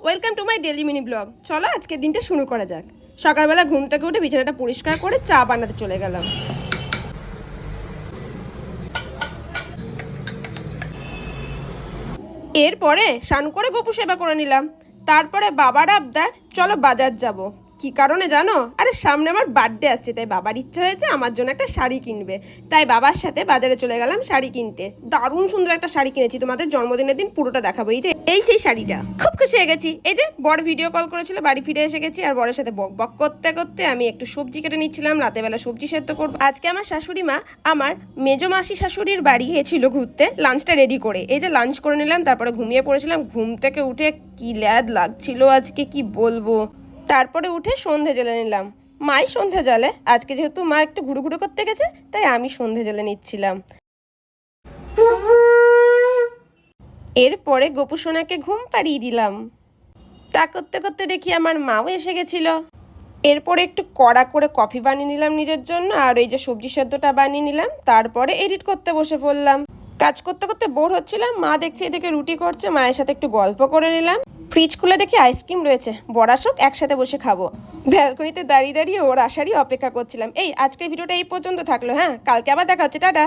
Welcome to my daily mini blog. চলো আজকের দিনটা শুরু করা যাক। সকালবেলা ঘুম থেকে উঠে বিছানাটা পরিষ্কার করে চা বানাতে চলে গেলাম। এরপরে স্নান করে গোপু সেবা করে নিলাম। তারপরে বাবার আবদার, চলো বাজার যাব। কি কারণে জানো? আরে সামনে আমার বার্থডে আসছে, তাই বাবার ইচ্ছা হয়েছে আমার জন্য একটা শাড়ি কিনবে। তাই বাবার সাথে বাজারে চলে গেলাম শাড়ি কিনতে। দারুণ সুন্দর একটা শাড়ি কিনেছি, তোমাদের জন্মদিনের দিন পুরোটা দেখাবো। এই সেই শাড়িটা, খুব খুশি হয়ে গেছি। এই যে বড় ভিডিও কল করেছিল, বাড়ি ফিরে এসে গেছি। আর বরের সাথে বক বক করতে করতে আমি একটু সবজি কেটে নিচ্ছিলাম, রাতেবেলা সবজি সেদ্ধ করবো। আজকে আমার শাশুড়ি মা আমার মেজো মাসি শাশুড়ির বাড়ি গিয়েছিল ঘুরতে, লাঞ্চটা রেডি করে। এই যে লাঞ্চ করে নিলাম, তারপরে ঘুমিয়ে পড়েছিলাম। ঘুম থেকে উঠে কি ল্যাদ লাগছিল আজকে, কি বলবো। তারপরে উঠে সন্ধে জ্বেলে নিলাম। মাই সন্ধে জ্বালে, আজকে যেহেতু মা একটু ঘুরু ঘুরু করতে গেছে, তাই আমি সন্ধে জ্বেলে নিচ্ছিলাম। এরপরে গোপু সোনাকে ঘুম পাড়িয়ে দিলাম। তা করতে করতে দেখি আমার মাও এসে গেছিল। এরপরে একটু কড়া করে কফি বানিয়ে নিলাম নিজের জন্য, আর এই যে সবজি সেদ্ধটা বানিয়ে নিলাম। তারপরে এডিট করতে বসে পড়লাম। কাজ করতে করতে বোর হচ্ছিলাম, মা দেখছে এদিকে রুটি করছে, মায়ের সাথে একটু গল্প করে নিলাম। ফ্রিজ খুলে দেখি আইসক্রিম রয়েছে, বড়াসক একসাথে বসে খাবো। ব্যালকনিতে দাঁড়িয়ে দাঁড়িয়ে ওর আসারই অপেক্ষা করছিলাম। এই আজকের ভিডিওটা এই পর্যন্ত থাকলো। হ্যাঁ, কালকে আবার দেখা হচ্ছে, টাটা।